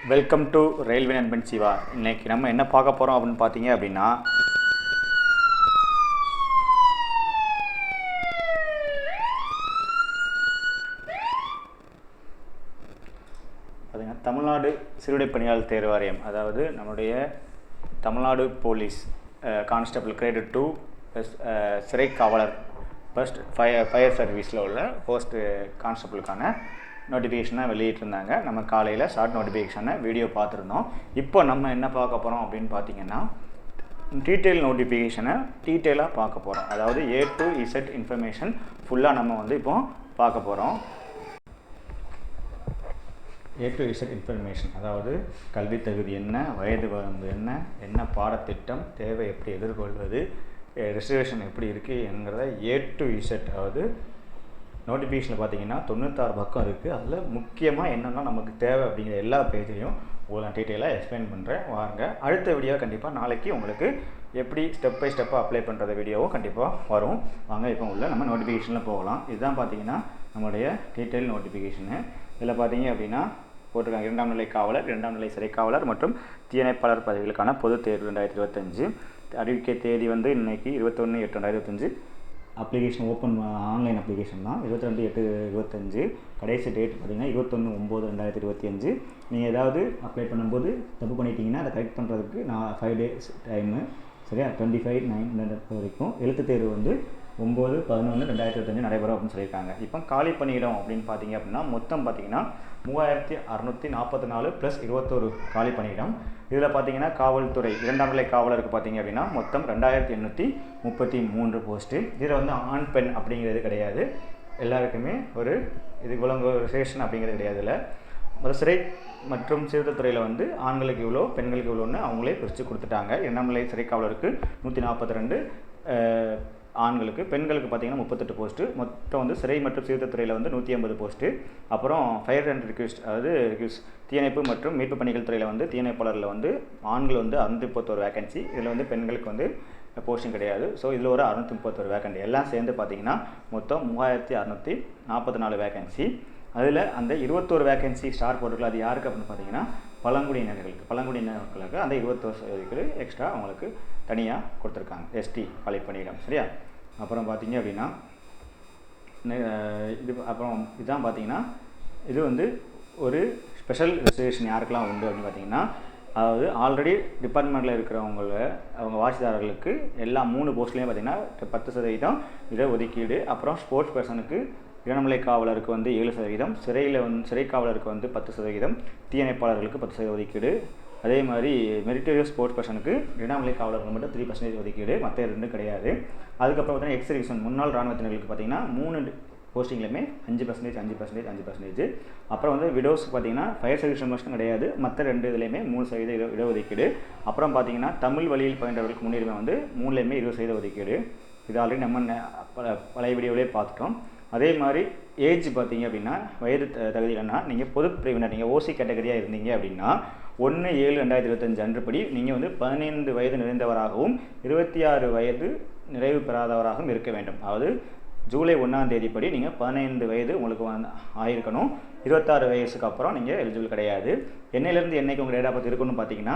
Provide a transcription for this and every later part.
Welcome to railway நண்பன் சிவா. இன்றைக்கி நம்ம என்ன பார்க்க போகிறோம் அப்படின்னு பார்த்தீங்க அப்படின்னா, பார்த்தீங்கன்னா தமிழ்நாடு சிறுவிடை பணியாளர் தேர்வு வாரியம், அதாவது நம்முடைய Tamil Nadu police constable grade 2 plus சிறை காவலர் ஃபர்ஸ்ட் ஃபயர் சர்வீஸில் உள்ள போஸ்ட் கான்ஸ்டபிளுக்கான நோட்டிஃபிகேஷனை வெளியிட்டிருந்தாங்க. நம்ம காலையில் ஷார்ட் நோட்டிஃபிகேஷனை வீடியோ பார்த்துருந்தோம். இப்போ நம்ம என்ன பார்க்க போகிறோம் அப்படின்னு பார்த்தீங்கன்னா, டீட்டெயில் நோட்டிஃபிகேஷனை டீட்டெயிலாக பார்க்க போகிறோம். அதாவது A to Z இன்ஃபர்மேஷன் ஃபுல்லாக நம்ம இப்போ பார்க்க போகிறோம். A to Z இன்ஃபர்மேஷன், அதாவது கல்வி தகுதி என்ன, வயது வரம்பு என்ன, என்ன பாடத்திட்டம், தேவை எப்படி எதிர்கொள்வது, ரிசர்வேஷன் எப்படி இருக்குங்கிறத A to Z, அதாவது நோட்டிஃபிகேஷனில் பார்த்தீங்கன்னா 96 பக்கம் இருக்குது. அதில் முக்கியமாக என்னென்னா நமக்கு தேவை அப்படிங்கிற எல்லா பேஜையும் உங்களுக்கு நான் டீட்டெயிலாக எக்ஸ்பிளைன் பண்ணுறேன். வாங்க, அடுத்த வீடியோ கண்டிப்பாக நாளைக்கு உங்களுக்கு எப்படி ஸ்டெப் பை ஸ்டெப்பாக அப்ளை பண்ணுறது வீடியோவும் கண்டிப்பாக வரும். வாங்க இப்போ உள்ள நம்ம நோட்டிஃபிகேஷனில் போகலாம். இதுதான் பார்த்தீங்கன்னா நம்மளுடைய டீட்டெயில் நோட்டிஃபிகேஷனு. இதில் பார்த்தீங்க அப்படின்னா போட்டிருக்காங்க 2ஆம் நிலை காவலர், 2ஆம் நிலை சிறை காவலர் மற்றும் தீயணைப்பாளர் பதவிகளுக்கான பொதுத் தேர்வு 2025. அறிவிக்கை தேதி இன்றைக்கி 21/8/2025. அப்ளிகேஷன் ஓப்பன் ஆன்லைன் அப்ளிகேஷன் தான். 22/8/2025. கடைசி டேட் பார்த்தீங்கன்னா 21/9/2025. நீங்கள் ஏதாவது அப்ளை பண்ணும்போது தப்பு பண்ணிட்டீங்கன்னா அதை கரெக்ட் பண்ணுறதுக்கு 5 days டைமு, சரியா? 25/9 வரைக்கும். எழுத்து தேர்வு 9/11/2025 நடைபெறும் அப்படின்னு சொல்லியிருக்காங்க. இப்போ காலி பணியிடம் அப்படின்னு பார்த்தீங்க அப்படின்னா மொத்தம் பார்த்தீங்கன்னா 3644 + 21 காலி பணியிடம். இதில் பார்த்தீங்கன்னா காவல்துறை 2ஆம் நிலை காவலருக்கு பார்த்தீங்க அப்படின்னா மொத்தம் 2833 போஸ்ட்டு. இதில் ஆண் பெண் அப்படிங்கிறது கிடையாது, எல்லாருக்குமே ஒரு இதுக்குள்ள ரிசர்வேஷன் அப்படிங்கிறது கிடையாது. இதில் சிறை மற்றும் சீர்திருத்தத்துறையில் ஆண்களுக்கு இவ்வளோ, பெண்களுக்கு இவ்வளோன்னு அவங்களே பிரித்து கொடுத்துட்டாங்க. 2ஆம் நிலை சிறை காவலருக்கு 142, ஆண்களுக்கு. பெண்களுக்கு பார்த்தீங்கன்னா 38 போஸ்ட்டு. மொத்தம் சிறை மற்றும் சீர்திருத்தத்துறையில் 180 போஸ்ட்டு. அப்புறம் ஃபயர் அண்ட் ரெக்யூஸ்ட், அதாவது தீயணைப்பு மற்றும் மீட்பு பணிகள் துறையில் தீயணைப்பாளரில் ஆண்கள் 631 வேகன்சி. இதில் பெண்களுக்கு போஸ்டிங் கிடையாது. ஸோ இதில் ஒரு 631 வேகன்சி. எல்லாம் சேர்ந்து பார்த்தீங்கன்னா மொத்தம் 3644 வேகன்சி. அதில் அந்த 21 வேகன்சி ஸ்டார் போட்டுக்கலாம். அது யாருக்கு அப்படின்னு பார்த்தீங்கன்னா பழங்குடியினர்களுக்கு அந்த 21 எக்ஸ்ட்ரா அவங்களுக்கு தனியாக கொடுத்துருக்காங்க, எஸ்டி காலி பணியிடம், சரியா? அப்புறம் பார்த்தீங்க அப்படின்னா இதுதான் பார்த்தீங்கன்னா இது ஒரு ஸ்பெஷல் ரிசர்வேஷன் யாருக்கெல்லாம் உண்டு அப்படின்னு பார்த்தீங்கன்னா, அதாவது ஆல்ரெடி டிபார்ட்மெண்ட்டில் அவங்க வாட்சிதாரர்களுக்கு எல்லா 3 போஸ்ட்லேயும் பார்த்தீங்கன்னா 10% இட ஒதுக்கீடு. அப்புறம் ஸ்போர்ட்ஸ் பர்சனுக்கு 2ஆம் நிலை காவலருக்கு 7%, சிறை காவலருக்கு 10%, தீயணைப்பாளர்களுக்கு 10% ஒதுக்கீடு. அதே மாதிரி மெரிட்டோரியஸ் ஸ்போர்ட்ஸ் பர்சனுக்கு 2ஆம் நிலை காவலருக்கு மட்டும் 3% ஒதுக்கீடு, மற்ற 2 கிடையாது. அதுக்கப்புறம் பார்த்தீங்கன்னா எக்ஸ் சர்வீஸ்மேன் முன்னாள் இராணுவத்தினர்களுக்கு பார்த்தீங்கன்னா 3 போஸ்டிங்லையுமே 5%, 5%, 5%. அப்புறம் விடோஸ் பார்த்தீங்கன்னா ஃபயர் சர்வீஸ் மெம்பர்ஸ்க்கும் கிடையாது, மற்ற 2 இதுலேயுமே 3% இடஒதுக்கீடு. அப்புறம் பார்த்தீங்கன்னா தமிழ் வழியில் பயின்றவர்களுக்கு முன்னுரிமை 3லேயுமே 20% ஒதுக்கீடு. இது ஆல்ரெடி நம்ம பழைய வீடியோவிலே பார்த்துட்டோம். அதே மாதிரி ஏஜ் பார்த்தீங்க அப்படின்னா வயது தகுதி இல்லைன்னா நீங்கள் பொது பிரிவினர், நீங்கள் ஓசி கேட்டகரியாக இருந்தீங்க அப்படின்னா 1/7/2025 அன்றுபடி நீங்கள் 15 வயது நிறைந்தவராகவும் 26 வயது நிறைவு பெறாதவராகவும் இருக்க வேண்டும். அதாவது ஜூலை 1ஆம் தேதிப்படி நீங்கள் 15 வயது உங்களுக்கு ஆகிருக்கணும். 26 வயசுக்கு அப்புறம் நீங்கள் எலிஜிபிள் கிடையாது. என்னையிலேருந்து என்னைக்கு உங்கள் டேட் ஆஃப் பர்த் இருக்குன்னு பார்த்தீங்கன்னா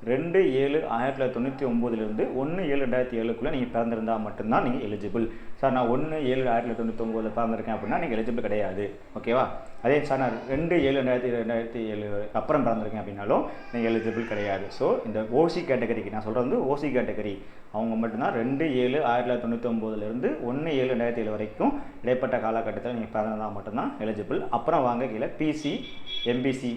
2/7/1999 1/7/2007 நீங்கள் பிறந்திருந்தால் மட்டும்தான் நீங்கள் எலிஜிபிள். சார் நான் 1/7/1999 பிறந்திருக்கேன் அப்படின்னா நீங்கள் எலிஜிபிள் கிடையாது, ஓகேவா? அதே சார் நான் 2/7/2007 அப்புறம் பிறந்திருக்கேன் அப்படின்னாலும் நீங்கள் எலிஜிபிள் கிடையாது. ஸோ இந்த ஓசி கேட்டகரிக்கு நான் சொல்கிறது ஓசி கேட்டகரி அவங்க மட்டும்தான் 2/7/1999 1/7/2007 வரைக்கும் இடைப்பட்ட காலகட்டத்தில் நீங்கள் பிறந்ததாக மட்டும்தான் எலிஜிபிள். அப்புறம் வாங்க கீழே பிசி, எம்பிசி,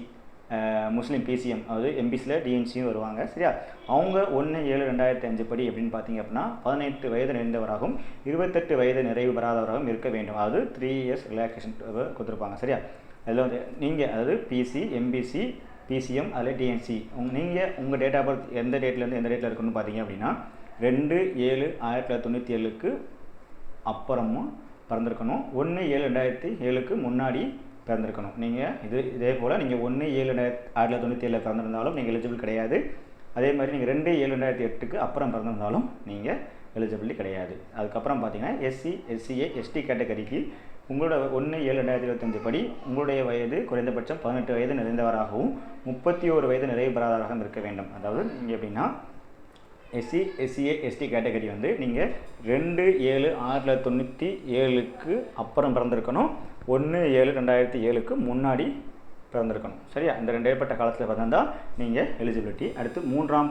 முஸ்லீம் பிசிஎம், அதாவது எம்பிசியில் டிஎன்சியும் வருவாங்க, சரியா? அவங்க 1/7/2005 படி எப்படின்னு பார்த்தீங்க அப்படின்னா 18 வயது நிறைந்தவராகவும் 28 வயது நிறைவு பெறாதவராகவும் இருக்க வேண்டும். அதாவது 3 years ரிலாக்ஸேஷன் கொடுத்துருப்பாங்க, சரியா? அதில் நீங்கள் அதாவது பிசி, எம்பிசி, பிசிஎம், அதில் டிஎன்சி நீங்கள் உங்கள் டேட் ஆஃப் பர்த் எந்த டேட்லேருந்து எந்த டேட்டில் இருக்குன்னு பார்த்தீங்க அப்படின்னா 2/7/1997 அப்புறமும் பிறந்திருக்கணும், 1/7/2007 முன்னாடி பிறந்திருக்கணும். நீங்கள் இதே போல் நீங்கள் 1/7/1997 பிறந்திருந்தாலும் நீங்கள் எலிஜிபிள் கிடையாது. அதே மாதிரி நீங்கள் 2/7/2008 அப்புறம் பிறந்திருந்தாலும் நீங்கள் எலிஜிபிலிட்டி கிடையாது. அதுக்கப்புறம் பார்த்தீங்கன்னா எஸ்சி, எஸ்சிஏ, எஸ்டி கேட்டகரிக்கு உங்களோட 1/7/2025 படி உங்களுடைய வயது குறைந்தபட்சம் 18 வயது நிறைந்தவராகவும் 31 வயது நிறைவு பெறாதவராகவும் இருக்க வேண்டும். அதாவது நீங்கள் எப்படின்னா எஸ்சி, எஸ்சிஏ, எஸ்டி கேட்டகரி வந்து நீங்கள் 2/7/1997க்கு அப்புறம் பிறந்திருக்கணும், 1/7/2007க்கு முன்னாடி பிறந்திருக்கணும். சரியா? இந்த ரெண்டு ஏற்பட்ட காலத்தில் பிறந்தால் நீங்கள் எலிஜிபிலிட்டி. அடுத்து 3ஆம்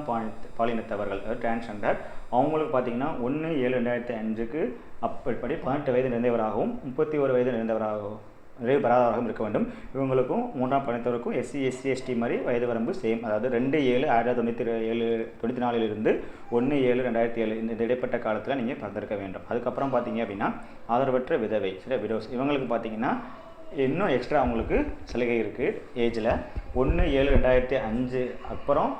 பாலினத்தவர்கள், அதாவது டிரான்ஸ்ஜெண்டர், அவங்களுக்கு பார்த்தீங்கன்னா 1/7/2005க்கு அப்படி 18 வயது நிறைந்தவராகவும் 31 வயது நிறைந்தவராகவும் நிறைவு பெறாதவராகவும் இருக்க வேண்டும். இவங்களுக்கும் 3ஆம் பாலினத்தவருக்கும் எஸ்சி, எஸ்சி, எஸ்டி மாதிரி வயது வரம்பு சேம். அதாவது 2/7/1994 1/7/2007 இந்த இடைப்பட்ட காலத்தில் நீங்கள் பிறந்திருக்க வேண்டும். அதுக்கப்புறம் பார்த்தீங்க அப்படின்னா ஆதரவற்ற விதவை, சரி, விடோஸ், இவங்களுக்கு பார்த்தீங்கன்னா இன்னும் எக்ஸ்ட்ரா அவங்களுக்கு சலுகை இருக்குது. ஏஜில் 1/7/2005 அப்புறம்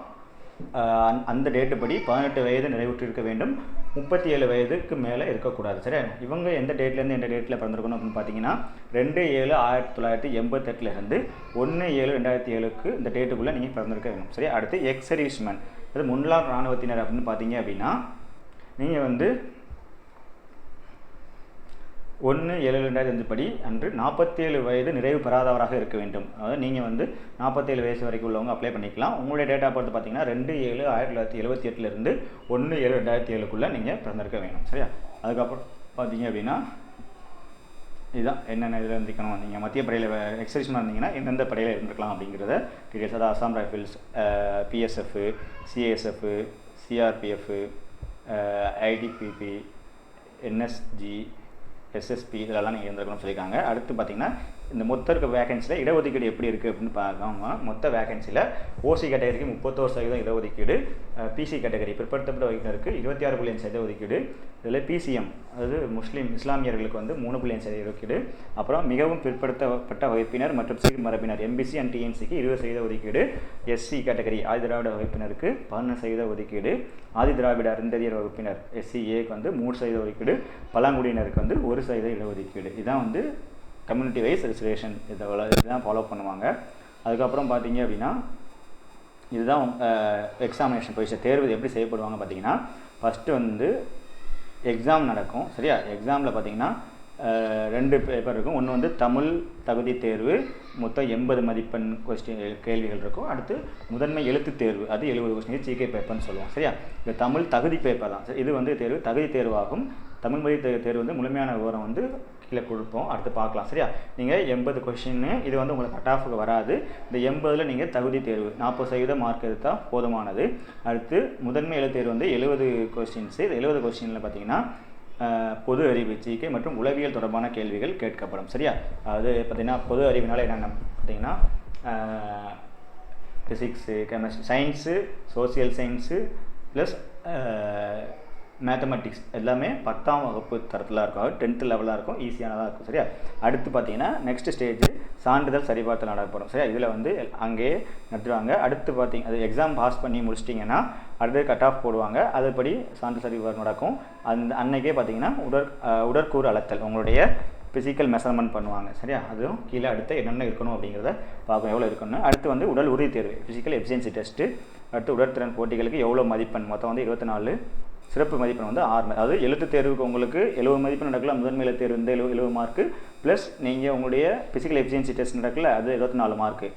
அந்த டேட்டு படி 18 வயது நிறைவுற்று இருக்க வேண்டும், 37 வயதுக்கு மேலே இருக்கக்கூடாது. சரி, இவங்க எந்த டேட்லேருந்து எந்த டேட்டில் பிறந்திருக்கணும் அப்படின்னு பார்த்தீங்கன்னா 2/7/1988 1/7/2007க்கு இந்த டேட்டுக்குள்ளே நீங்கள் பிறந்திருக்க வேணும். சரி, அடுத்து எக்ஸ் சர்வீஸ்மேன், அது முன்னாள் இராணுவத்தினர் அப்படின்னு பார்த்தீங்க அப்படின்னா நீங்கள் வந்து 1/7/2005 படி அன்று 47 வயது நிறைவு பெறாதவராக இருக்க வேண்டும். அதாவது நீங்கள் வந்து 47 வயசு வரைக்கும் உள்ளவங்க அப்ளை பண்ணிக்கலாம். உங்களுடைய டேட் ஆஃப் பர்த் பார்த்தீங்கன்னா 2/7/1978 1/7/2007க்குள்ளே நீங்கள் பிறந்திருக்க வேணும். சரியா? அதுக்கப்புறம் பார்த்தீங்க அப்படின்னா இதுதான் என்னென்ன இதில் இருந்திருக்கணும். நீங்கள் மத்திய படையில் எக்ஸர்சைஸ்மாக இருந்தீங்கன்னா எந்தெந்த படையில் இருந்திருக்கலாம் அப்படிங்கிறத டீட்டெயில்ஸ், அதாவது Assam rifles, BSF, CSF, CRPF, ITBP, NSG, SSB இதெல்லாம் நீங்கள் இருந்திருக்கணும்னு சொல்லியிருக்காங்க. அடுத்து பார்த்தீங்கன்னா இந்த மொத்த இருக்க வேகன்சியில் இடஒதுக்கீடு எப்படி இருக்குது அப்படின்னு பார்க்காம மொத்த வேகன்சியில் ஓசி கேட்டகரிக்கு 31% இடஒதுக்கீடு, பிசி கேட்டகரி பிற்படுத்தப்பட்ட வகுப்பினருக்கு 26.5% ஒதுக்கீடு, இதில் பிசிஎம் அதாவது முஸ்லீம் இஸ்லாமியர்களுக்கு வந்து 3.5% ஒதுக்கீடு, அப்புறம் மிகவும் பிற்படுத்தப்பட்ட வகுப்பினர் மற்றும் சீர் மரபினர் எம்பிசி அண்ட் டிஎன்சிக்கு 20% ஒதுக்கீடு, எஸ்சி கேட்டகரி ஆதி திராவிட வகுப்பினருக்கு 11% ஒதுக்கீடு, ஆதி திராவிட அருந்ததியர் வகுப்பினர் எஸ்சிஏக்கு வந்து 3% ஒதுக்கீடு, பழங்குடியினருக்கு வந்து 1% இடஒதுக்கீடு. இதுதான் வந்து கம்யூனிட்டி வைஸ் ரிசர்வேஷன். இதுதான் ஃபாலோ பண்ணுவாங்க. அதுக்கப்புறம் பார்த்தீங்க அப்படின்னா இதுதான் எக்ஸாமினேஷன் பொசிஷன். தேர்வு எப்படி செய்யப்படுவாங்க பார்த்தீங்கன்னா ஃபஸ்ட்டு வந்து எக்ஸாம் நடக்கும். சரியா? எக்ஸாமில் பார்த்தீங்கன்னா 2 பேப்பர் இருக்கும். ஒன்று வந்து தமிழ் தகுதி தேர்வு, மொத்தம் 80 மதிப்பெண் கேள்விகள் இருக்கும். அடுத்து முதன்மை எழுத்து தேர்வு, அது 70 கொஸ்டின், ஜிகே பேப்பர்னு சொல்லுவோம். சரியா? இது தமிழ் தகுதி பேப்பர் தான். இது வந்து தேர்வு தகுதி தேர்வாகும். தமிழ் மொழி தேர்வு வந்து முழுமையான விவரம் வந்து கீழே கொடுப்போம், அடுத்து பார்க்கலாம். சரியா? நீங்கள் 80 கொஸ்டின்னு இது வந்து உங்களுக்கு கட் ஆஃபுக்கு வராது. இந்த 80ல் நீங்கள் தகுதி தேர்வு 40% மார்க் எடுத்தால் போதுமானது. அடுத்து முதன்மை எழுத்து தேர்வு வந்து 70 கொஸ்டின்ஸு. இது 70 கொஸ்டினில் பார்த்தீங்கன்னா பொது அறிவு, ஜிகே மற்றும் உளவியல் தொடர்பான கேள்விகள் கேட்கப்படும். சரியா? அதாவது பார்த்திங்கன்னா பொது அறிவினால் என்னென்ன பார்த்தீங்கன்னா physics, chemistry, science, social science plus mathematics எல்லாமே 10ஆம் வகுப்பு தரத்தில் இருக்கும். அது 10th லெவலாக இருக்கும், ஈஸியானதாக இருக்கும். சரியா? அடுத்து பார்த்தீங்கன்னா நெக்ஸ்ட் ஸ்டேஜ் சான்றிதழ் சரிபார்த்தல் நடத்தப்படும். சரியா? இதில் வந்து அங்கேயே நடத்துவாங்க. அடுத்து பார்த்தீங்க அது எக்ஸாம் பாஸ் பண்ணி முடிச்சிட்டிங்கன்னா அடுத்து கட் ஆஃப் போடுவாங்க. அதுபடி சான்றிதழ் சரிபார்ப்பு நடக்கும். அன்னைக்கே பார்த்தீங்கன்னா உடற்கூறு அளத்தல், உங்களுடைய ஃபிசிக்கல் மெஷர்மெண்ட் பண்ணுவாங்க. சரியா? அதுவும் கீழே அடுத்து என்னென்ன இருக்கணும் அப்படிங்கிறத பார்க்கணும், எவ்வளோ இருக்கணும். அடுத்து வந்து உடல் உறுதி தேர்வு, ஃபிசிக்கல் எஃபிஷியன்சி டெஸ்ட்டு. அடுத்து உடற்திறன் போட்டிகளுக்கு எவ்வளோ மதிப்பெண், மொத்தம் வந்து 24, சிறப்பு மதிப்பெண் வந்து 6. அதாவது எழுத்து தேர்வுக்கு உங்களுக்கு 70 மதிப்பெண் நடக்கலாம். முதன்மை எழுத்து தேர்வு வந்து 70 மார்க்கு ப்ளஸ் நீங்கள் உங்களுடைய ஃபிசிக்கல் எஃபிஷியன்சி டெஸ்ட் நடக்கல, அது 24 மார்க்கு.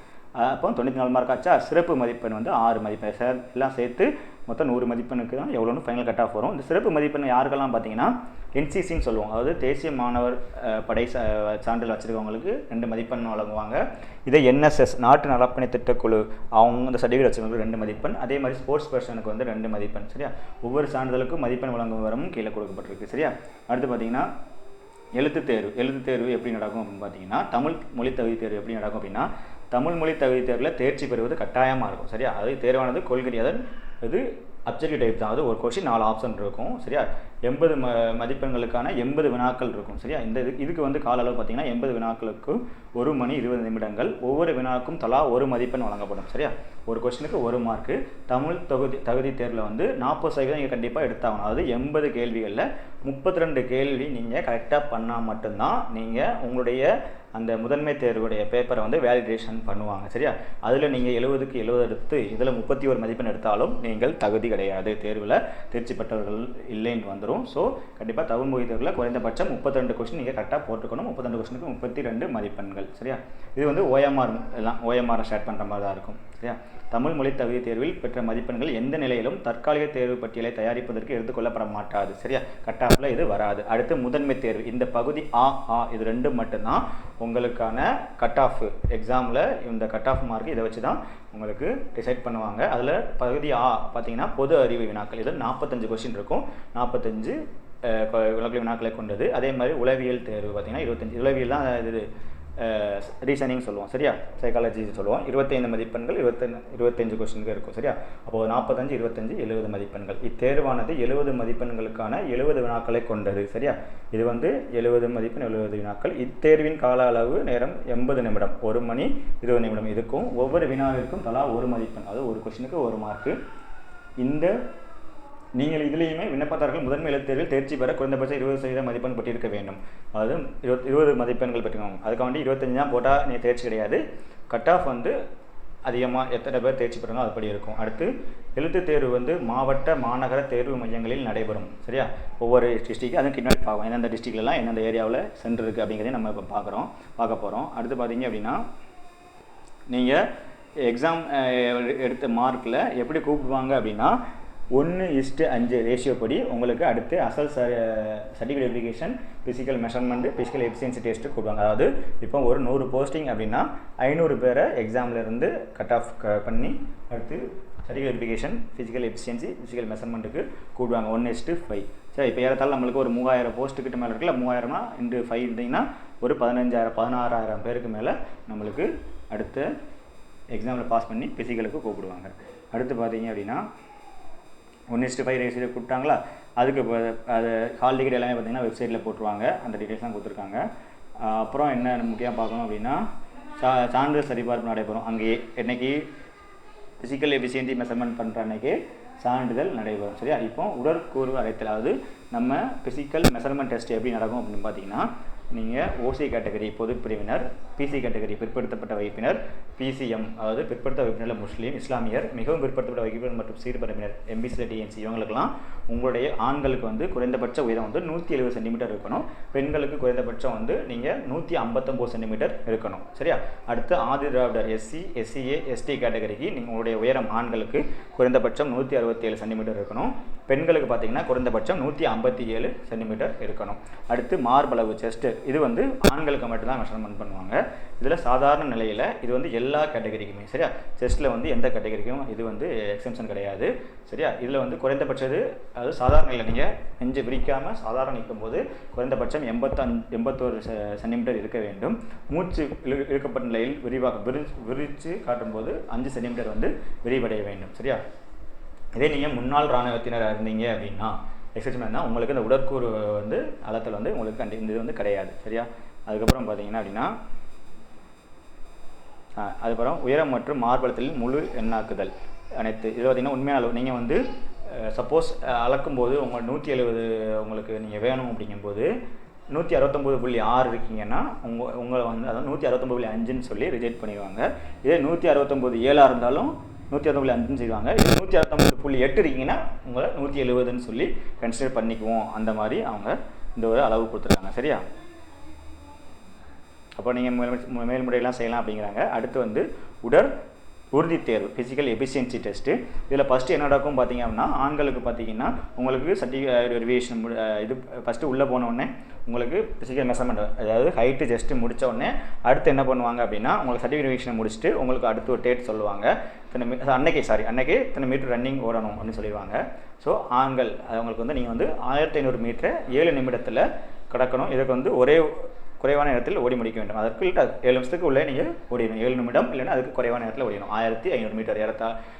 அப்போ 94 மார்க் ஆச்சா. சிறப்பு மதிப்பெண் வந்து 6 மதிப்பெண். சார் எல்லாம் சேர்த்து மொத்தம் 100 மதிப்பெண்ணுக்கு தான் எவ்வளோன்னு ஃபைனல் கட் ஆஃப் வரும். இந்த சிறப்பு மதிப்பெண் யாருக்கெல்லாம் பார்த்தீங்கன்னா என்சிசின்னு சொல்லுவோம், அதாவது தேசிய மாணவர் படை சான்றிதழ் வச்சுருக்கவங்களுக்கு 2 மதிப்பெண் வழங்குவாங்க. இதே என்எஸ்எஸ் நாட்டு நலப்பணி திட்டக்குழு அவங்க அந்த சர்டிஃபிகேட் வச்சுருக்கவங்களுக்கு 2 மதிப்பெண். அதே மாதிரி ஸ்போர்ட்ஸ் பர்சனுக்கு வந்து 2 மதிப்பெண். சரியா? ஒவ்வொரு சான்றிதழுக்கும் மதிப்பெண் வழங்கும் விவரமும் கீழே கொடுக்கப்பட்டிருக்கு. சரியா? அடுத்து பார்த்தீங்கன்னா எழுத்து தேர்வு எப்படி நடக்கும் அப்படின்னு பார்த்தீங்கன்னா தமிழ் மொழி தகுதி தேர்வு எப்படி நடக்கும் அப்படின்னா தமிழ் மொழி தகுதி தேர்வில் தேர்ச்சி பெறுவது கட்டாயமாக இருக்கும். சரியா? அது தேர்வானது கொள்கை, அதாவது இது அப்ஜெக்டிவ் டைப் தான். அது ஒரு கொஸ்டின் 4 ஆப்ஷன் இருக்கும். சரியா? 80 மதிப்பெண்களுக்கான 80 வினாக்கள் இருக்கும். சரியா? இந்த இதுக்கு வந்து கால அளவு பார்த்தீங்கன்னா 80 வினாக்களுக்கு 1 மணி 20 நிமிடங்கள். ஒவ்வொரு வினாக்கும் தலா 1 மதிப்பெண் வழங்கப்படும். சரியா? ஒரு கொஸ்டினுக்கு 1 மார்க்கு. தமிழ் தகுதி தேர்வில் வந்து 40% நீங்கள் கண்டிப்பாக எடுத்தாகணும். அதாவது 80 கேள்விகளில் 32 கேள்வி நீங்கள் கரெக்டாக பண்ணால் மட்டும்தான் நீங்கள் உங்களுடைய அந்த முதன்மை தேர்வுடைய பேப்பரை வந்து வேலிடேஷன் பண்ணுவாங்க. சரியா, அதில் நீங்கள் 70க்கு 70 எடுத்து இதில் 31 மதிப்பெண் எடுத்தாலும் நீங்கள் தகுதி கிடையாது, தேர்வில் தேர்ச்சி பெற்றவர்கள் இல்லைன்னு வந்துடும். ஸோ கண்டிப்பாக தமிழ் மொழி தேர்வில் குறைந்தபட்சம் 32 கொஸ்டின் நீங்கள் கரெக்டாக போட்டுக்கணும். 32 கொஸ்டினுக்கு 32 மதிப்பெண்கள். சரியா, இது வந்து ஓஎம்ஆர் எல்லாம் ஓஎம்ஆரை ஸ்டார்ட் பண்ணுற மாதிரி தான் இருக்கும். சரியா, தமிழ் மொழி தகுதி தேர்வில் பெற்ற மதிப்பெண்கள் எந்த நிலையிலும் தற்காலிக தேர்வு பட்டியலை தயாரிப்பதற்கு எடுத்துக்கொள்ளப்பட மாட்டாது. சரியா, கட் ஆஃபில் இது வராது. அடுத்து முதன்மை தேர்வு, இந்த பகுதி இது ரெண்டும் மட்டும்தான் உங்களுக்கான கட் ஆஃப். எக்ஸாமில் இந்த கட் ஆஃப் மார்க் இதை வச்சு தான் உங்களுக்கு டிசைட் பண்ணுவாங்க. அதில் பகுதி பார்த்தீங்கன்னா பொது அறிவு வினாக்கள், இது 45 கொஸ்டின் இருக்கும். 45 வினாக்களை கொண்டது. அதே மாதிரி உளவியல் தேர்வு பார்த்தீங்கன்னா 25. உளவியல் தான் இது ரீசனிங் சொல்லுவோம். சரியா, சைக்காலஜி சொல்லுவோம். 25 மதிப்பெண்கள் 25 கொஸ்டினுக்கு இருக்கும். சரியா, அப்போது 45 25 70 மதிப்பெண்கள். இத்தேர்வானது 70 மதிப்பெண்களுக்கான 70 வினாக்களை கொண்டது. சரியா, இது வந்து 70 மதிப்பெண் 70 வினாக்கள். இத்தேர்வின் கால அளவு நேரம் 80 நிமிடம், 1 மணி 20 நிமிடம் இருக்கும். ஒவ்வொரு வினாவிற்கும் தலா 1 மதிப்பெண், அதாவது ஒரு கொஸ்டினுக்கு 1 மார்க்கு. இந்த நீங்கள் இதிலேயுமே விண்ணப்பதாரர்கள் முதன்மை எழுத்து தேர்வில் தேர்ச்சி பெற குறைந்தபட்சம் 20% மதிப்பெண் பெற்றிருக்க வேண்டும். அதாவது 20 மதிப்பெண்கள் பெற்றுக்கோங்க. அதுக்காண்டி 25 தான் போட்டால் நீங்கள் தேர்ச்சி கிடையாது. கட் ஆஃப் வந்து அதிகமாக எத்தனை பேர் தேர்ச்சி பெறாங்க அதுபடி இருக்கும். அடுத்து எழுத்து தேர்வு வந்து மாவட்ட மாநகர தேர்வு மையங்களில் நடைபெறும். சரியா, ஒவ்வொரு டிஸ்ட்ரிக்ட் அதுக்கு பின்னாடி பார்க்கும் எந்தெந்த டிஸ்ட்ரிக்ட்லாம் எந்தெந்த ஏரியாவில் சென்டர் இருக்குது அப்படிங்கிறதையும் நம்ம இப்போ பார்க்க போகிறோம். அடுத்து பார்த்தீங்க அப்படின்னா நீங்கள் எக்ஸாம் எடுத்த மார்க்கில் எப்படி கூப்பிடுவாங்க அப்படின்னா 1:5 ரேஷியோ படி உங்களுக்கு அடுத்து அசல் certificate verification, physical measurement, physical efficiency test கூப்பிடுவாங்க. அதாவது இப்போ ஒரு 100 போஸ்டிங் அப்படின்னா 500 பேரை எக்ஸாம்லேருந்து கட் ஆஃப் பண்ணி அடுத்து certificate verification, physical efficiency, physical மெஷர்மெண்ட்டுக்கு கூப்பிடுவாங்க 1:5. சரி, இப்போ ஏறத்தாலும் நம்மளுக்கு ஒரு 3000 போஸ்ட்டுக்கிட்ட மேலே இருக்குல்ல, 3000னா × 5 இருந்தீங்கன்னா ஒரு 16,000 பேருக்கு மேலே நம்மளுக்கு அடுத்த எக்ஸாமில் பாஸ் பண்ணி ஃபிசிக்கலுக்கு கூப்பிடுவாங்க. அடுத்து பார்த்தீங்க அப்படின்னா 1:5 ரேஷியோ கூப்பிட்டாங்களா, அதுக்கு இப்போ அது ஹால் டிக்கெட் எல்லாமே பார்த்தீங்கன்னா வெப்சைட்டில் போட்டுருவாங்க. அந்த டீட்டெயில்ஸ்லாம் கொடுத்துருக்காங்க. அப்புறம் என்ன முக்கியமாக பார்க்கணும் அப்படின்னா சான்றிதழ் சரிபார்ப்பு நடைபெறும். அங்கேயே என்னைக்கு ஃபிசிக்கல் எஃபிஷியன்சி மெஷர்மெண்ட் பண்ணுற அன்றைக்கி சான்றிதழ் நடைபெறும். சரியா, இப்போ உடற்கூறு அழைத்தல், அதாவது நம்ம ஃபிசிக்கல் மெஷர்மெண்ட் டெஸ்ட் எப்படி நடக்கும் அப்படின்னு பார்த்தீங்கன்னா நீங்கள் ஓசி கேட்டகரி பொது பிரிவினர், பிசி கேட்டகரி பிற்படுத்தப்பட்ட வகுப்பினர், பிசிஎம் அதாவது பிற்படுத்த வகுப்பினர் முஸ்லீம், இஸ்லாமியர், மிகவும் பிற்படுத்தப்பட்ட வகுப்பினர் மற்றும் சீர்பரப்பினர், எம்பிசியில் டிஎன்சி இவங்களுக்கெல்லாம் உங்களுடைய ஆண்களுக்கு வந்து குறைந்தபட்ச உயரம் வந்து 170 சென்டிமீட்டர் இருக்கணும். பெண்களுக்கு குறைந்தபட்சம் வந்து நீங்கள் 159 சென்டிமீட்டர் இருக்கணும். சரியா, அடுத்து Adi Dravidar SC, SCA, ST கேட்டகரிக்கு நீங்கள் உங்களுடைய உயரம் ஆண்களுக்கு குறைந்தபட்சம் 167 சென்டிமீட்டர் இருக்கணும். பெண்களுக்கு பார்த்தீங்கன்னா குறைந்தபட்சம் 157 சென்டிமீட்டர் இருக்கணும். அடுத்து மார்பளவு செஸ்ட்டு, இது வந்து ஆண்களுக்கு மட்டும்தான் மெஷர்மெண்ட் பண்ணுவாங்க. இதில் சாதாரண நிலையில் இது வந்து எல்லா கேட்டகரிக்குமே. சரியா, செஸ்ட்டில் வந்து எந்த கேட்டகரிக்கும் இது வந்து எக்ஸம்ஷன் கிடையாது. சரியா, இதில் வந்து குறைந்தபட்சது அதாவது சாதாரண நிலையில் நீங்கள் நெஞ்சு விரிக்காமல் சாதாரண நிற்கும்போது குறைந்தபட்சம் 81 சென்டிமீட்டர் இருக்க வேண்டும். மூச்சு இழுக்கப்பட்ட நிலையில் விரித்து காட்டும்போது 5 சென்டிமீட்டர் வந்து விரிவடைய வேண்டும். சரியா, இதே நீங்கள் முன்னாள் இராணுவத்தினராக இருந்தீங்க அப்படின்னா எக்ஸப்ஷன் தான் உங்களுக்கு இந்த உடற்கூறு வந்து அளத்தில் வந்து உங்களுக்கு இந்த இது வந்து கிடையாது. சரியா, அதுக்கப்புறம் பார்த்தீங்கன்னா அப்படின்னா அதுக்கப்புறம் உயரம் மற்றும் மார்பளத்தில் முழு எண்ணாக்குதல் அனைத்து இது பார்த்திங்கன்னா உண்மையான அளவு நீங்கள் வந்து சப்போஸ் அளக்கும்போது உங்கள் 170 உங்களுக்கு நீங்கள் வேணும் அப்படிங்கும்போது 169.6 இருக்கீங்கன்னா உங்களை வந்து அதாவது 169.5ன்னு சொல்லி ரிஜெக்ட் பண்ணிடுவாங்க. இதே 169.7 இருந்தாலும் 169.5 செய்வாங்க. இது 169.8 இருக்கீங்கன்னா உங்களை 170ன்னு சொல்லி கன்சிடர் பண்ணிக்குவோம். அந்த மாதிரி அவங்க இந்த ஒரு அளவு கொடுத்துருக்காங்க. சரியா, அப்போ நீங்கள் மேல்முறையெல்லாம் செய்யலாம் அப்படிங்கிறாங்க. அடுத்து வந்து உடல் உறுதி தேர்வு, ஃபிசிக்கல் எஃபிஷியன்சி டெஸ்ட்டு. இதில் ஃபஸ்ட்டு என்ன நடக்கும் பார்த்தீங்க அப்படின்னா ஆண்களுக்கு பார்த்தீங்கன்னா உங்களுக்கு சர்டிஃபிகேட் வெரிஃபிகேஷன் இது ஃபஸ்ட்டு உள்ளே போனோடனே உங்களுக்கு ஃபிசிக்கல் மெஷர்மெண்ட் அதாவது ஹைட்டு ஜஸ்ட்டு முடித்த உடனே அடுத்து என்ன பண்ணுவாங்க அப்படின்னா உங்களுக்கு சர்டிஃபிகேட் வெரிஃபிகேஷன் முடிச்சுட்டு உங்களுக்கு அடுத்து ஒரு டேட் சொல்லுவாங்க. அன்னைக்கு இத்தனை மீட்டர் ரன்னிங் ஓடணும் அப்படின்னு சொல்லிடுவாங்க. ஸோ ஆண்கள் அவங்களுக்கு வந்து நீங்கள் வந்து 1500 மீட்டரை 7 நிமிடத்தில் கடக்கணும். இதுக்கு வந்து ஒரே குறைவான நேரத்தில் ஓடி முடிக்க வேண்டும். அதற்கு 7 நிமிஷத்துக்கு உள்ளே நீங்கள் ஓடிடணும். 7 நிமிடம் இல்லைன்னா அதுக்கு குறைவான நேரத்தில் ஓடிடணும். 1500 மீட்டர்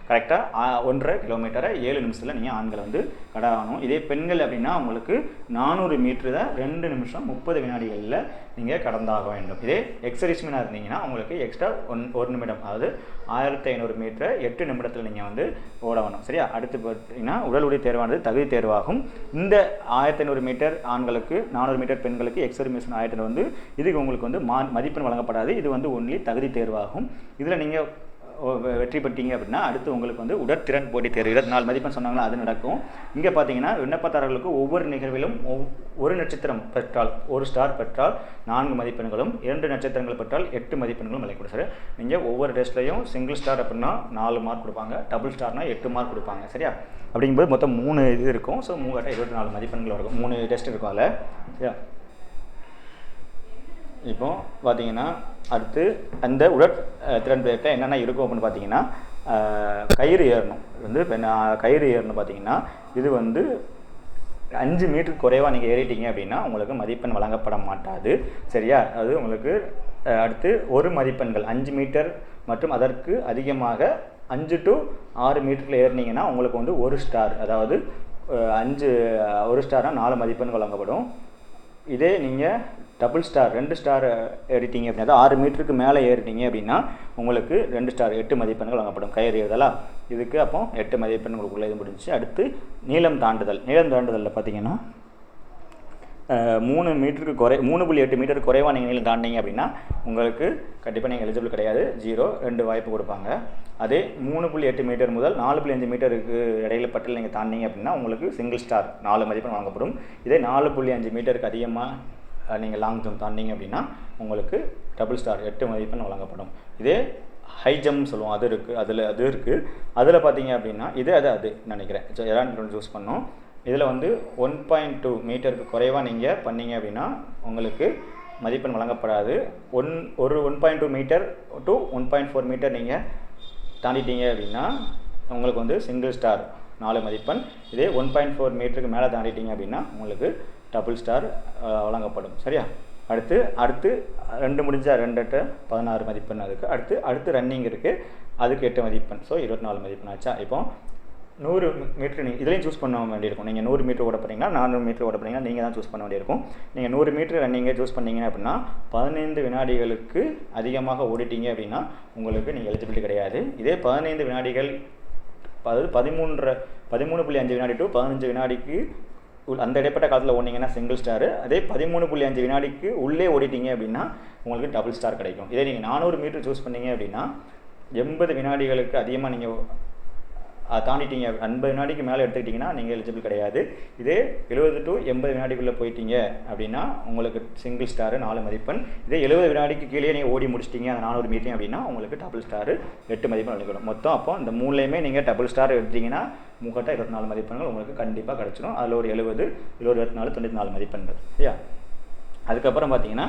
கரெக்டாக 1.5 கிலோமீட்டரை 7 நிமிஷத்தில் நீங்கள் ஆண்களை வந்து கடக்கணும். இதே பெண்கள் அப்படின்னா உங்களுக்கு 400 மீட்டர் தான் 2 நிமிஷம் 30 வினாடிகளில் நீங்கள் கடந்தாக வேண்டும். இதே எக்ஸர்சைஸ்மேனாக இருந்தீங்கன்னா உங்களுக்கு எக்ஸ்ட்ரா 1 நிமிடம் அதாவது 1500 மீட்டரை 8 நிமிடத்தில் நீங்கள் வந்து ஓடணும். சரியா, அடுத்து பார்த்தீங்கன்னா உடல் உறுதி தேர்வானது தகுதி தேர்வாகும். இந்த 1500 மீட்டர் ஆண்களுக்கு 400 மீட்டர் பெண்களுக்கு எக்ஸர்சைஸ் 1500 வந்து இதுக்கு உங்களுக்கு வந்து மதிப்பெண் வழங்கப்படாது. இது வந்து ஒன்லி தகுதி தேர்வாகும். இதில் நீங்கள் வெற்றி பெற்றீங்க அப்படின்னா அடுத்து உங்களுக்கு வந்து உடற்திறன் போட்டித் தேர்வு 24 மதிப்பெண் சொன்னாங்களா, அது நடக்கும். இங்கே பார்த்தீங்கன்னா விண்ணப்பதாரர்களுக்கு ஒவ்வொரு நிகழ்விலும் ஒரு நட்சத்திரம் பெற்றால் 1 ஸ்டார் பெற்றால் 4 மதிப்பெண்களும், 2 நட்சத்திரங்கள் பெற்றால் 8 மதிப்பெண்களும் வழங்கப்படும். சரி, நீங்கள் ஒவ்வொரு டெஸ்ட்லையும் சிங்கிள் ஸ்டார் அப்படின்னா 4 மார்க் கொடுப்பாங்க, டபுள் ஸ்டார்னா 8 மார்க் கொடுப்பாங்க. சரியா, அப்படிங்கும்போது மொத்தம் 3 இது இருக்கும். ஸோ 24 மதிப்பெண்கள் இருக்கும், 3 டெஸ்ட் இருக்கும் அதில். சரியா, இப்போ பார்த்தீங்கன்னா அடுத்து அந்த திறன் பேரில் என்னென்ன இருக்கும் அப்படின்னு பார்த்தீங்கன்னா கயிறு ஏறணும். வந்து இப்போ கயிறு ஏறணும் பார்த்தீங்கன்னா இது வந்து 5 மீட்டருக்கு குறைவாக நீங்கள் ஏறிட்டீங்க அப்படின்னா உங்களுக்கு மதிப்பெண் வழங்கப்பட மாட்டாது. சரியா, அது உங்களுக்கு அடுத்து 1 மதிப்பெண்கள் 5 மீட்டர் மற்றும் அதற்கு அதிகமாக 5 to 6 மீட்டரில் ஏறினீங்கன்னா உங்களுக்கு வந்து 1 ஸ்டார், அதாவது 1 ஸ்டார்னால் 4 மதிப்பெண் வழங்கப்படும். இதே நீங்கள் டபுள் ஸ்டார் 2 ஸ்டார் ஏறிட்டீங்க அப்படின்னா 6 மீட்டருக்கு மேலே ஏறிட்டீங்க அப்படின்னா உங்களுக்கு 2 ஸ்டார் 8 மதிப்பெண்கள் வழங்கப்படும். கயிறு ஏறுதலா இதுக்கு அப்போ 8 மதிப்பெண் உங்களுக்குள்ள இது முடிஞ்சு. அடுத்து நீளம் தாண்டுதலில் பார்த்தீங்கன்னா 3 மீட்டருக்கு 3.8 மீட்டருக்கு குறைவாக நீங்கள் நீளம் தாண்டிங்க அப்படின்னா உங்களுக்கு கண்டிப்பாக நீங்கள் எலிஜிபிள் கிடையாது, 0, 2 வாய்ப்பு கொடுப்பாங்க. அதே 3.8 மீட்டர் முதல் 4.5 மீட்டருக்கு இடையில பட்டியல் நீங்கள் தாண்டிங்க அப்படின்னா உங்களுக்கு சிங்கிள் ஸ்டார் 4 மதிப்பெண் வழங்கப்படும். இதே 4.5 மீட்டருக்கு அதிகமாக நீங்கள் லாங் ஜம்ப் தாண்டிங்க அப்படின்னா உங்களுக்கு டபுள் ஸ்டார் 8 மதிப்பெண் வழங்கப்படும். இதே ஹை ஜம்ப் சொல்லுவோம், அது இருக்குது. அதில் பார்த்தீங்க அப்படின்னா அது நினைக்கிறேன் எரான் சூஸ் பண்ணோம். இதில் வந்து 1.2 மீட்டருக்கு குறைவாக நீங்கள் பண்ணீங்க அப்படின்னா உங்களுக்கு மதிப்பெண் வழங்கப்படாது. 1.2 மீட்டர் டு 1.4 மீட்டர் நீங்கள் தாண்டிட்டீங்க அப்படின்னா உங்களுக்கு வந்து சிங்கிள் ஸ்டார் 4 மதிப்பெண். இதே 1.4 மீட்டருக்கு மேலே தாண்டிட்டீங்க அப்படின்னா உங்களுக்கு டபுள் ஸ்டார் வழங்கப்படும். சரியா, அடுத்து 2 முடிஞ்சால் 2 16 மதிப்பெண் அதுக்கு. அடுத்து ரன்னிங் இருக்குது, அதுக்கு 8 மதிப்பெண். ஸோ 24 மதிப்பெண் ஆச்சா. இப்போ 100 மீட்டர் நீங்கள் இதுலேயும் சூஸ் பண்ண வேண்டியிருக்கும். நீங்கள் 100 மீட்டர் ஓட போகிறீங்கன்னா 400 மீட்டர் ஓட போகிறீங்கன்னா நீங்கள் தான் சூஸ் பண்ண வேண்டியிருக்கும். நீங்கள் 100 மீட்டர் ரன்னிங்கை சூஸ் பண்ணீங்க அப்படின்னா 15 வினாடிகளுக்கு அதிகமாக ஓடிட்டீங்க அப்படின்னா உங்களுக்கு நீங்கள் எலிஜிபிலிட்டி கிடையாது. இதே 15 வினாடிகள், அதாவது 13.5 வினாடி டு 15 வினாடிக்கு அந்த இடைப்பட்ட காலத்தில் ஓடினீங்கன்னா சிங்கிள் ஸ்டாரு. அதே 13.5 வினாடிக்கு உள்ளே ஓடிட்டீங்க அப்படின்னா உங்களுக்கு டபுள் ஸ்டார் கிடைக்கும். இதே நீங்கள் 400 மீட்டர் சூஸ் பண்ணீங்க அப்படின்னா 80 வினாடிகளுக்கு அதிகமாக நீங்கள் தாண்டிட்டீங்க, 50 வினாடிக்கு மேலே எடுத்துக்கிட்டிங்கன்னா நீங்கள் எலிஜிபிள் கிடையாது. இதே 70 to 80 வினாடிக்குள்ளே போயிட்டீங்க அப்படின்னா உங்களுக்கு சிங்கிள் ஸ்டாரு 4 மதிப்பெண். இதே 70 வினாடிக்கு கீழே நீங்கள் ஓடி முடிச்சிட்டிங்க அந்த 400 மீட்டர் அப்படின்னா உங்களுக்கு டபுள் ஸ்டாரு 8 மதிப்பெண் வழங்கப்படும். மொத்தம் அப்போ இந்த 3லேயுமே நீங்கள் டபுள் ஸ்டார் எடுத்தீங்கன்னா 24 மதிப்பெண்கள் உங்களுக்கு கண்டிப்பாக கிடச்சிடும். அதில் ஒரு 70, 24, 94 மதிப்பெண்கள். சரியா, அதுக்கப்புறம் பார்த்தீங்கன்னா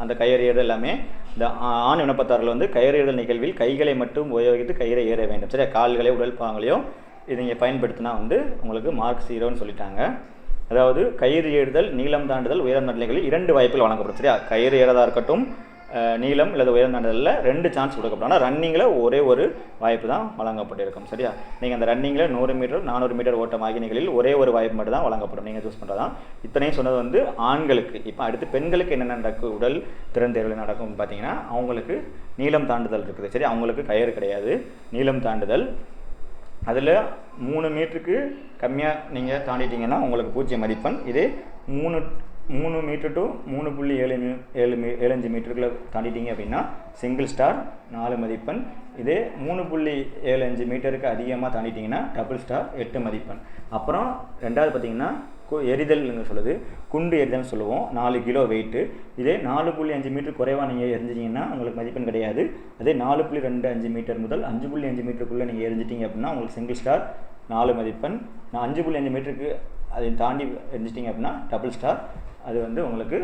அந்த கயிறு ஏறுதல் எல்லாமே இந்த ஆண் விண்ணப்பதாரர்கள் வந்து கயிறு ஏறுதல் நிகழ்வில் கைகளை மட்டும் உபயோகித்து கயிறை ஏற வேண்டும். சரியா, கால்களே உடல் பாகங்களையும் இது நீங்கள் பயன்படுத்தினா வந்து உங்களுக்கு மார்க் 0ன்னு சொல்லிட்டாங்க. அதாவது கயிறு ஏறுதல், நீளம் தாண்டுதல், உயரம் தாண்டுதல்களில் 2 வாய்ப்புகள் வழங்கப்படும். சரியா, கயிறு ஏறதாக இருக்கட்டும், நீளம் அல்லது உயரம் தாண்டுதலில் 2 சான்ஸ் கொடுக்கப்படும். ஆனால் ரன்னிங்கில் ஒரே ஒரு வாய்ப்பு தான் வழங்கப்பட்டிருக்கும். சரியா, நீங்கள் அந்த ரன்னிங்கில் 100 மீட்டர் 400 மீட்டர் ஓட்டம் ஆகிய நிகழ்வில் ஒரே ஒரு வாய்ப்பு மட்டும் தான் வழங்கப்படும். நீங்கள் சூஸ் பண்ணுறதான். இத்தனையும் சொன்னது வந்து ஆண்களுக்கு. இப்போ அடுத்து பெண்களுக்கு என்னென்ன நடக்கும், உடல் திறன் தேர்வில் நடக்கும்னு பார்த்தீங்கன்னா அவங்களுக்கு நீளம் தாண்டுதல் இருக்குது. சரி, அவங்களுக்கு கயிறு கிடையாது. நீளம் தாண்டுதல் அதில் 3 மீட்டருக்கு கம்மியாக நீங்கள் தாண்டிட்டீங்கன்னா உங்களுக்கு 0 மதிப்பெண். இதே 3 மீட்டர் டு 3.75 மீட்டருக்குள்ளே தாண்டிட்டீங்க அப்படின்னா சிங்கிள் ஸ்டார் 4 மதிப்பெண். இதே 3.75 மீட்டருக்கு அதிகமாக தாண்டிட்டிங்கன்னா டபுள் ஸ்டார் 8 மதிப்பெண். அப்புறம் ரெண்டாவது பார்த்தீங்கன்னா எரிதல்னு சொல்லுது, குண்டு எரிதல்னு சொல்லுவோம், 4 கிலோ வெயிட்டு. இதே 4.5 மீட்டர் குறைவாக நீங்கள் எரிஞ்சிட்டிங்கன்னா உங்களுக்கு மதிப்பெண் கிடையாது. அதே 4.25 மீட்டர் முதல் 5.5 மீட்டருக்குள்ளே நீங்கள் எரிஞ்சிட்டிங்க அப்படின்னா உங்களுக்கு சிங்கிள் ஸ்டார் 4 மதிப்பெண். 5.5 மீட்டருக்கு அதை தாண்டி எரிஞ்சிட்டிங்க அப்படின்னா டபுள் ஸ்டார், அது வந்து உங்களுக்கு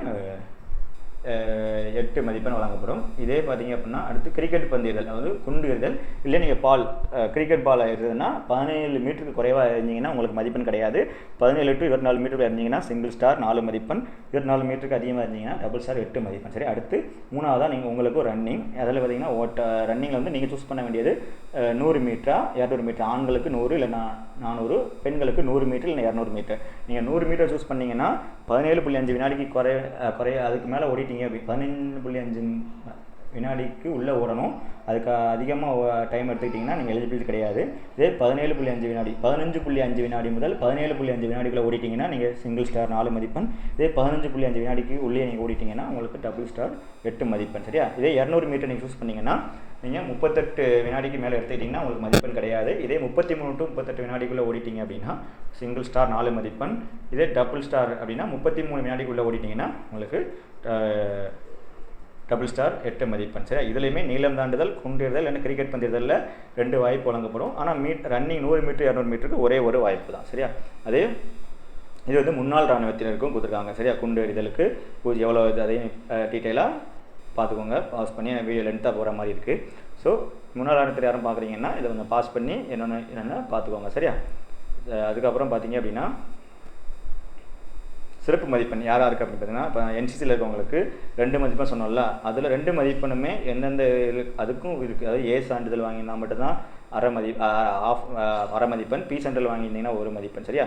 8 மதிப்பெண் வழங்கப்படும். இதே பார்த்தீங்க அப்படின்னா அடுத்து கிரிக்கெட் பந்து எறிதல், அதாவது குண்டு எறிதல். இல்லை நீங்கள் கிரிக்கெட் பால் எறிதுன்னா 17 மீட்டருக்கு குறைவாக இருந்தீங்கன்னா உங்களுக்கு மதிப்பெண் கிடையாது. 17 to 24 மீட்டருக்கு இருந்தீங்கன்னா சிங்கிள் ஸ்டார் 4 மதிப்பெண். 24 மீட்டருக்கு அதிகமாக இருந்தீங்கன்னா டபுள் ஸ்டார் 8 மதிப்பெண். சரி, அடுத்து 3வதாக நீங்கள் உங்களுக்கு ரன்னிங். அதில் பார்த்தீங்கன்னா ரன்னிங்கில் வந்து நீங்கள் சூஸ் பண்ண வேண்டியது 100 மீட்டரா 200 மீட்டர். ஆண்களுக்கு 100 இல்லை 400, பெண்களுக்கு 100 மீட்டர் இல்லை 200 மீட்டர். நீங்கள் 100 மீட்டர் சூஸ் பண்ணிங்கன்னா 17.5 வினாடிக்கு குறைய அதுக்கு மேலே ஓடிட்டீங்க. 15.5 வினாடிக்கு உள்ளே ஓடணும். அதுக்கு அதிகமாக டைம் எடுத்துக்கிட்டிங்கன்னா நீங்கள் எலிஜிபிலிட்டி கிடையாது. இதே 17.5 வினாடி 15.5 வினாடி முதல் 17.5 வினாடிக்குள்ளே ஓடிட்டிங்கன்னா நீங்கள் சிங்கிள் ஸ்டார் 4 மதிப்பெண். இதே 15.5 வினாடிக்கு உள்ளே நீங்கள் ஓடிட்டிங்கன்னா உங்களுக்கு டபுள் ஸ்டார் 8 மதிப்பெண். சரியா? இதே 200 மீட்டர் நீங்கள் சூஸ் பண்ணிங்கன்னா நீங்கள் 38 வினாடிக்கு மேலே எடுத்துக்கிட்டிங்கன்னா உங்களுக்கு மதிப்பெண் கிடையாது. இதே 33 to 38 வினாடிக்குள்ளே ஓடிட்டிங்க அப்படின்னா சிங்கிள் ஸ்டார் 4 மதிப்பெண். இதே டபுள் ஸ்டார் அப்படின்னா 33 வினாடிக்குள்ளே ஓடிட்டிங்கன்னா உங்களுக்கு டபுள் ஸ்டார் 8 மதிப்பெண். சரியா? இதுலேயுமே நீளம் தாண்டுதல், குண்டெறிதல் இல்லை கிரிக்கெட் பந்தயத்தில் 2 வாய்ப்பு வழங்கப்படும். ஆனால் ரன்னிங் 100 மீட்டர் 200 மீட்டருக்கு ஒரே ஒரு வாய்ப்பு தான். சரியா? அதே இது வந்து முன்னாள் இராணுவத்தினருக்கும் கொடுத்துருக்காங்க. சரியா? குண்டு எறிதலுக்கு எவ்வளோ இது அதையும் டீட்டெயிலாக பார்த்துக்கோங்க. பாஸ் பண்ணி வீடியோ லென்த்தாக போகிற மாதிரி இருக்குது. ஸோ முன்னாள் இராணுவத்தில் யாரும் பார்க்குறீங்கன்னா இதை கொஞ்சம் பாஸ் பண்ணி என்னென்ன பார்த்துக்கோங்க. சரியா? அதுக்கப்புறம் பார்த்தீங்க அப்படின்னா சிறப்பு மதிப்பெண் யாராக இருக்குது அப்படின்னு பார்த்தீங்கன்னா இப்போ என்சிசியில் இருக்கவங்களுக்கு 2 மதிப்பெண் சொன்னோம்ல, அதில் 2 மதிப்பெண்ணுமே எந்தெந்த அதுக்கும் இருக்குது. அதாவது ஏ சான்றிதழ் வாங்கினா மட்டும்தான் அரை மதிப்பெண், பி சான்றிதழ் வாங்கியிருந்தீங்கன்னா 1 மதிப்பெண். சரியா?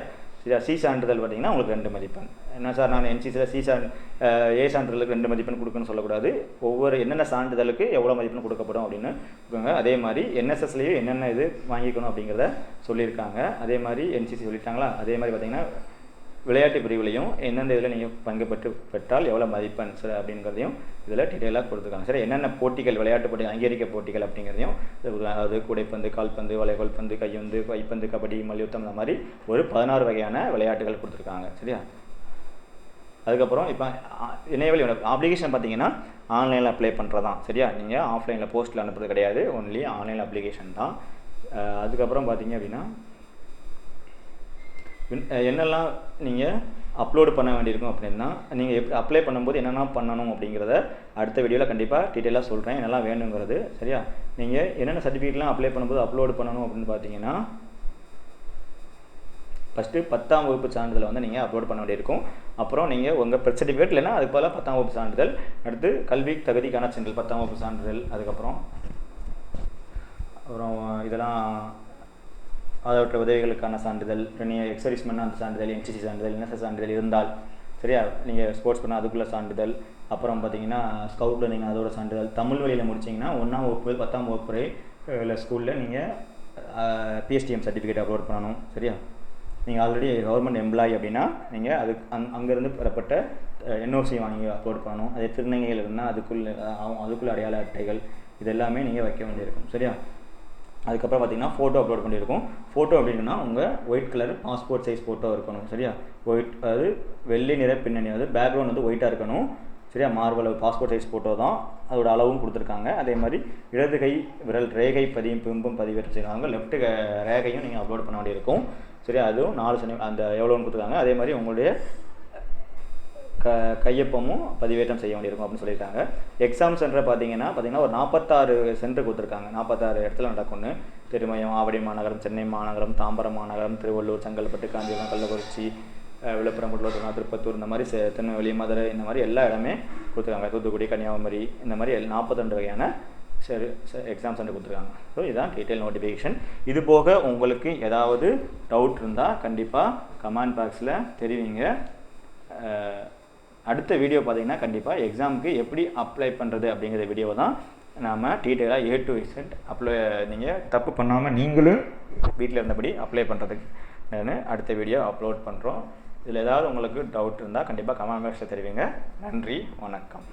சி சான்றிதழ் பார்த்தீங்கன்னா உங்களுக்கு 2 மதிப்பெண். என்ன சார் நான் என்சிசியில் ஏ சான்றிதழுக்கு 2 மதிப்பெண் கொடுக்குன்னு சொல்லக்கூடாது. ஒவ்வொரு என்னென்ன சான்றிதழுக்கு எவ்வளோ மதிப்பெண் கொடுக்கப்படும் அப்படின்னு கொடுங்க. அதே மாதிரி என்எஸ்எஸ்லேயும் என்னென்ன இது வாங்கிக்கணும் அப்படிங்கிறத சொல்லியிருக்காங்க. அதே மாதிரி என்சிசி சொல்லிட்டாங்களா. அதே மாதிரி பார்த்தீங்கன்னா விளையாட்டு பிரிவுலையும் எந்தெந்த இதில் நீங்கள் பங்கு பெற்றால் எவ்வளோ மதிப்பெண் சார் அப்படிங்கிறதையும் இதில் டீட்டெயிலாக கொடுத்துருக்காங்க. சரி, என்னென்ன போட்டிகள் விளையாட்டு போட்டி அங்கீகரிக்க போட்டிகள் அப்படிங்கிறதையும் அதாவது கூடைப்பந்து, கால்பந்து, வளைகோல் பந்து, கையுந்து, கைப்பந்து, கபடி, மல்யுத்தம் இந்த மாதிரி ஒரு 16 வகையான விளையாட்டுகள் கொடுத்துருக்காங்க. சரியா? அதுக்கப்புறம் இப்போ இணையவழி அப்ளிகேஷன் பார்த்தீங்கன்னா ஆன்லைனில் அப்ளை பண்ணுறதான். சரியா? நீங்கள் ஆஃப்லைனில் போஸ்ட்டில் அனுப்புறது கிடையாது, ஒன்லி ஆன்லைன் அப்ளிகேஷன் தான். அதுக்கப்புறம் பார்த்தீங்க அப்படின்னா என்னெல்லாம் நீங்கள் அப்லோடு பண்ண வேண்டியிருக்கும் அப்படின்னா நீங்கள் எப்படி அப்ளை பண்ணும்போது என்னென்ன பண்ணணும் அப்படிங்கிறத அடுத்த வீடியோவில் கண்டிப்பாக டீட்டெயிலாக சொல்கிறேன், என்னெல்லாம் வேணுங்கிறது. சரியா? நீங்கள் என்னென்ன சர்டிஃபிகேட்லாம் அப்ளை பண்ணும்போது அப்லோடு பண்ணணும் அப்படின்னு பார்த்தீங்கன்னா ஃபஸ்ட்டு 10ஆம் வகுப்பு சான்றிதழ் வந்து நீங்கள் அப்லோட் பண்ண வேண்டியிருக்கும். அப்புறம் நீங்கள் உங்கள் பெர்த் சர்டிஃபிகேட் இல்லைன்னா அதுக்கு பதிலாக 10ஆம் வகுப்பு சான்றிதழ், அடுத்து கல்வி தகுதிக்கான சான்றிதழ் 10ஆம் வகுப்பு சான்றிதழ், அதுக்கப்புறம் இதெல்லாம் ஆதரவற்ற உதவிகளுக்கான சான்றிதழ், நீங்கள் எக்ஸர்வீஸ்மென் அந்த சான்றிதழ், என்சிசி சான்றிதழ், என்எஸ்எஸ் சான்றிதழ் இருந்தால். சரியா? நீங்கள் ஸ்போர்ட்ஸ் பண்ணால் அதுக்குள்ள சான்றிதழ், அப்புறம் பார்த்தீங்கன்னா ஸ்கவுட்டில் நீங்கள் அதோட சான்றிதழ், தமிழ் வழியில் முடிச்சிங்கன்னா 1ஆம் வகுப்பு 10ஆம் வகுப்பு வரை இல்லை ஸ்கூலில் நீங்கள் பிஎஸ்டிஎம் சர்டிஃபிகேட் அப்லோட் பண்ணணும். சரியா? நீங்கள் ஆல்ரெடி கவர்மெண்ட் எம்ப்ளாயி அப்படின்னா நீங்கள் அதுக்கு அங்கேருந்து பெறப்பட்ட என்ஓசி வாங்கி அப்லோட் பண்ணணும். அதே திருநங்கைகள் இருந்தால் அதுக்குள்ள அடையாள அட்டைகள் இது எல்லாமே நீங்கள் வைக்க வேண்டியிருக்கும். சரியா? அதுக்கப்புறம் பார்த்தீங்கன்னா ஃபோட்டோ அப்லோட் பண்ணியிருக்கோம். ஃபோட்டோ அப்படின்னா உங்கள் white colour passport size photo இருக்கணும். சரியா? ஒயிட் அதாவது வெள்ளை நிற பின்னணி, அதாவது பேக்ரவுண்ட் வந்து ஒயிட்டாக இருக்கணும். சரியா? மார்பல் பாஸ்போர்ட் சைஸ் ஃபோட்டோ தான், அதோட அளவும் கொடுத்துருக்காங்க. அதே மாதிரி இடது கை விரல் ரேகை பிம்பம் பதிவேற்றம் செய்வாங்க. லெஃப்ட் ரேகையும் நீங்கள் அப்லோட் பண்ண வேண்டியிருக்கும். சரியா? அதுவும் 4 அந்த எவ்வளோன்னு கொடுத்துருக்காங்க. அதே மாதிரி உங்களுடைய கையொப்பமும் பதிவேற்றம் செய்ய வேண்டியிருக்கும் அப்படின்னு சொல்லியிருக்காங்க. எக்ஸாம் சென்டர் பார்த்தீங்கன்னா ஒரு 46 சென்டர் கொடுத்துருக்காங்க. 46 இடத்துல நடக்கும்னு. திருமயம், ஆவடி மாநகரம், சென்னை மாநகரம், தாம்பரம் மாநகரம், திருவள்ளூர், செங்கல்பட்டு, காஞ்சிபுரம், கள்ளக்குறிச்சி, விழுப்புரம், கடலூர், திருப்பத்தூர், இந்த மாதிரி திருநெல்வேலி, மதுரை, இந்த மாதிரி எல்லா இடமே கொடுத்துருக்காங்க. தூத்துக்குடி, கன்னியாகுமரி, இந்த மாதிரி 42 வகையான எக்ஸாம் சென்டர் கொடுத்துருக்காங்க. ஸோ இதுதான் டீட்டெயில் நோட்டிஃபிகேஷன். இது போக உங்களுக்கு ஏதாவது டவுட் இருந்தால் கண்டிப்பாக கமெண்ட் பாக்ஸில் தெரிவிங்க. அடுத்த வீடியோ பார்த்தீங்கன்னா கண்டிப்பாக எக்ஸாமுக்கு எப்படி அப்ளை பண்ணுறது அப்படிங்கிற வீடியோவை தான் நாம் டீட்டெயிலாக A to Z நீங்கள் தப்பு பண்ணாமல் நீங்களும் வீட்டில் இருந்தபடி அப்ளை பண்ணுறதுக்கு அடுத்த வீடியோ அப்லோட் பண்ணுறோம். இதில் ஏதாவது உங்களுக்கு டவுட் இருந்தால் கண்டிப்பாக கமெண்ட் பாக்ஸில் தெரிவிங்க. நன்றி, வணக்கம்.